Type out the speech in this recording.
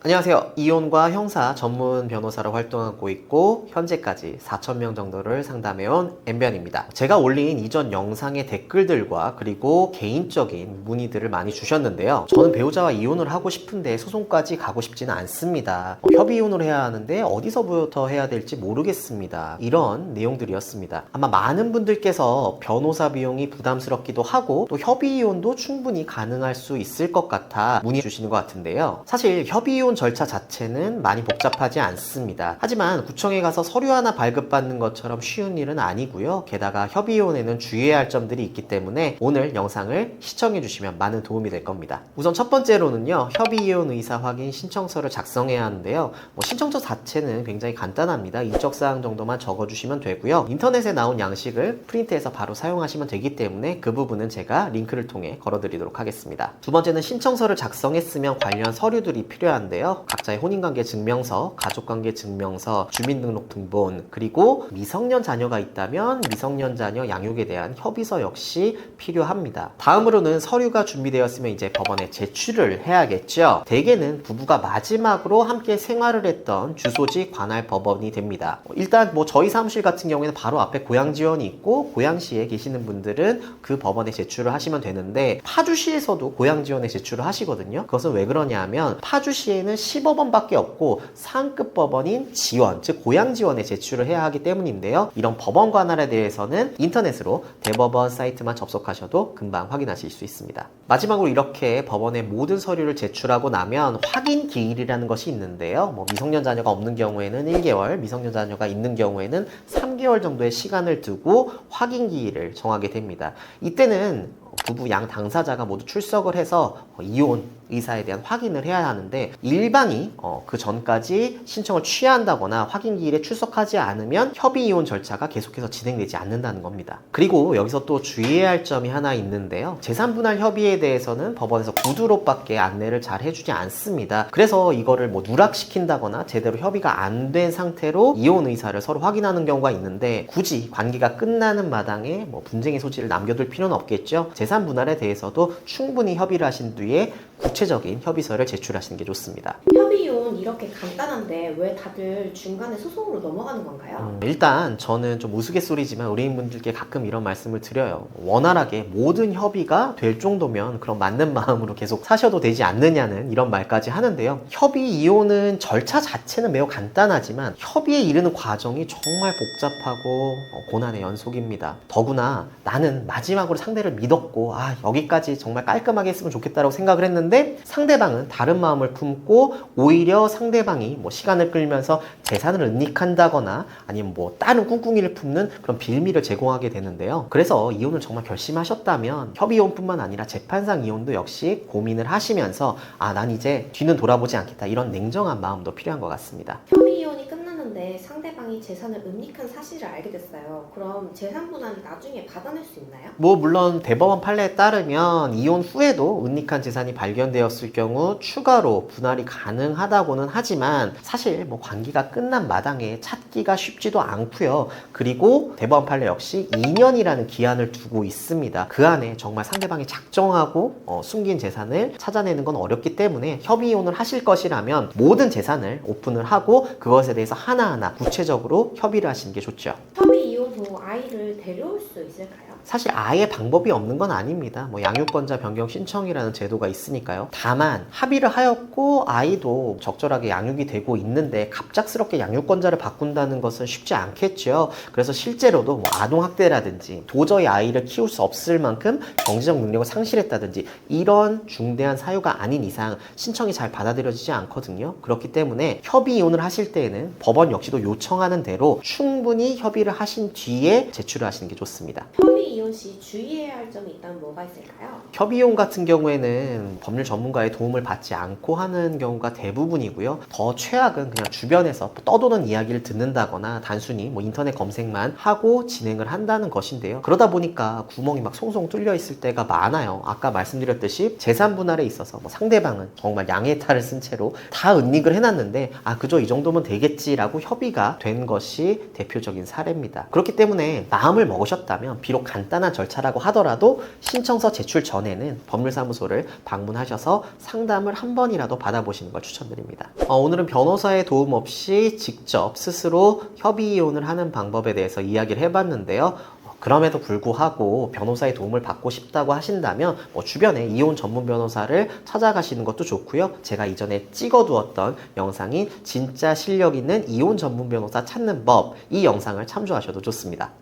안녕하세요. 이혼과 형사 전문 변호사로 활동하고 있고 현재까지 4,000명 정도를 상담해온 엠변입니다. 제가 올린 이전 영상의 댓글들과 그리고 개인적인 문의들을 많이 주셨는데요. 저는 배우자와 이혼을 하고 싶은데 소송까지 가고 싶지는 않습니다. 협의 이혼을 해야 하는데 어디서부터 해야 될지 모르겠습니다. 이런 내용들이었습니다. 아마 많은 분들께서 변호사 비용이 부담스럽기도 하고 또 협의 이혼도 충분히 가능할 수 있을 것 같아 문의 주시는 것 같은데요. 사실 협의 이혼 절차 자체는 많이 복잡하지 않습니다. 하지만 구청에 가서 서류 하나 발급받는 것처럼 쉬운 일은 아니고요. 게다가 협의이혼에는 주의해야 할 점들이 있기 때문에 오늘 영상을 시청해 주시면 많은 도움이 될 겁니다. 우선 첫 번째로는요. 협의이혼 의사 확인 신청서를 작성해야 하는데요. 신청서 자체는 굉장히 간단합니다. 인적사항 정도만 적어주시면 되고요. 인터넷에 나온 양식을 프린트해서 바로 사용하시면 되기 때문에 그 부분은 제가 링크를 통해 걸어드리도록 하겠습니다. 두 번째는 신청서를 작성했으면 관련 서류들이 필요한데요. 각자의 혼인관계 증명서, 가족관계 증명서, 주민등록 등본, 그리고 미성년 자녀가 있다면 미성년 자녀 양육에 대한 협의서 역시 필요합니다. 다음으로는 서류가 준비되었으면 이제 법원에 제출을 해야겠죠. 대개는 부부가 마지막으로 함께 생활을 했던 주소지 관할 법원이 됩니다. 일단 저희 사무실 같은 경우에는 바로 앞에 고양지원이 있고 고양시에 계시는 분들은 그 법원에 제출을 하시면 되는데 파주시에서도 고양지원에 제출을 하시거든요. 그것은 왜 그러냐 하면 파주시에는 시법원밖에 없고 상급 법원인 지원, 즉 고양지원에 제출을 해야 하기 때문인데요. 이런 법원 관할에 대해서는 인터넷으로 대법원 사이트만 접속하셔도 금방 확인하실 수 있습니다. 마지막으로 이렇게 법원에 모든 서류를 제출하고 나면 확인 기일이라는 것이 있는데요. 미성년 자녀가 없는 경우에는 1개월, 미성년 자녀가 있는 경우에는 3개월 정도의 시간을 두고 확인 기일을 정하게 됩니다. 이때는 부부 양 당사자가 모두 출석을 해서 이혼 의사에 대한 확인을 해야 하는데 일반이 그 전까지 신청을 취한다거나 확인 기일에 출석하지 않으면 협의 이혼 절차가 계속해서 진행되지 않는다는 겁니다. 그리고 여기서 또 주의해야 할 점이 하나 있는데요. 재산분할 협의에 대해서는 법원에서 구두로밖에 안내를 잘 해주지 않습니다. 그래서 이거를 누락시킨다거나 제대로 협의가 안 된 상태로 이혼 의사를 서로 확인하는 경우가 있는데 굳이 관계가 끝나는 마당에 분쟁의 소지를 남겨둘 필요는 없겠죠. 재산 분할에 대해서도 충분히 협의를 하신 뒤에 구체적인 협의서를 제출하시는 게 좋습니다. 협의이혼 이렇게 간단한데 왜 다들 중간에 소송으로 넘어가는 건가요? 일단 저는 좀 우스갯소리지만 의뢰인분들께 가끔 이런 말씀을 드려요. 원활하게 모든 협의가 될 정도면 그럼 맞는 마음으로 계속 사셔도 되지 않느냐는 이런 말까지 하는데요. 협의 이혼은 절차 자체는 매우 간단하지만 협의에 이르는 과정이 정말 복잡하고 고난의 연속입니다. 더구나 나는 마지막으로 상대를 믿었고 여기까지 정말 깔끔하게 했으면 좋겠다고 생각을 했는데 상대방은 다른 마음을 품고 오히려 상대방이 시간을 끌면서 재산을 은닉한다거나 아니면 다른 꿍꿍이를 품는 그런 빌미를 제공하게 되는데요. 그래서 이혼을 정말 결심하셨다면 협의이혼뿐만 아니라 재판상 이혼도 역시 고민을 하시면서 난 이제 뒤는 돌아보지 않겠다 이런 냉정한 마음도 필요한 것 같습니다. 협의이혼이 끝났는데 상대방이 재산을 은닉한 사실을 알게 됐어요. 그럼 재산 분할을 나중에 받아낼 수 있나요? 물론 대법원 판례에 따르면 이혼 후에도 은닉한 재산이 발견되었을 경우 추가로 분할이 가능하다고는 하지만 사실 관계가 끝난 마당에 찾기가 쉽지도 않고요. 그리고 대법원 판례 역시 2년이라는 기한을 두고 있습니다. 그 안에 정말 상대방이 작정하고 숨긴 재산을 찾아내는 건 어렵기 때문에 협의 이혼을 하실 것이라면 모든 재산을 오픈을 하고 그것에 대해서 하나하나 구체적으로 협의를 하시는 게 좋죠. 협의 이혼 후 아이를 데려올 수 있을까요? 사실 아예 방법이 없는 건 아닙니다. 양육권자 변경 신청이라는 제도가 있으니까요. 다만 합의를 하였고 아이도 적절하게 양육이 되고 있는데 갑작스럽게 양육권자를 바꾼다는 것은 쉽지 않겠죠. 그래서 실제로도 아동학대라든지 도저히 아이를 키울 수 없을 만큼 경제적 능력을 상실했다든지 이런 중대한 사유가 아닌 이상 신청이 잘 받아들여지지 않거든요. 그렇기 때문에 협의 이혼을 하실 때에는 법원 역시도 요청하는 대로 충분히 협의를 하신 뒤에 제출을 하시는 게 좋습니다. 협의 이혼 시 주의해야 할 점이 있다면 뭐가 있을까요? 협의이혼 같은 경우에는 법률 전문가의 도움을 받지 않고 하는 경우가 대부분이고요. 더 최악은 그냥 주변에서 떠도는 이야기를 듣는다거나 단순히 인터넷 검색만 하고 진행을 한다는 것인데요. 그러다 보니까 구멍이 송송 뚫려 있을 때가 많아요. 아까 말씀드렸듯이 재산 분할에 있어서 상대방은 정말 양의 탈을 쓴 채로 다 은닉을 해놨는데 그저 이 정도면 되겠지라고 협의가 된 것이 대표적인 사례입니다. 그렇기 때문에 마음을 먹으셨다면 비록 간단한 절차라고 하더라도 신청서 제출 전에는 법률사무소를 방문하셔서 상담을 한 번이라도 받아보시는 걸 추천드립니다. 오늘은 변호사의 도움 없이 직접 스스로 협의 이혼을 하는 방법에 대해서 이야기를 해봤는데요. 그럼에도 불구하고 변호사의 도움을 받고 싶다고 하신다면 주변에 이혼 전문 변호사를 찾아가시는 것도 좋고요. 제가 이전에 찍어두었던 영상인 진짜 실력 있는 이혼 전문 변호사 찾는 법, 이 영상을 참조하셔도 좋습니다.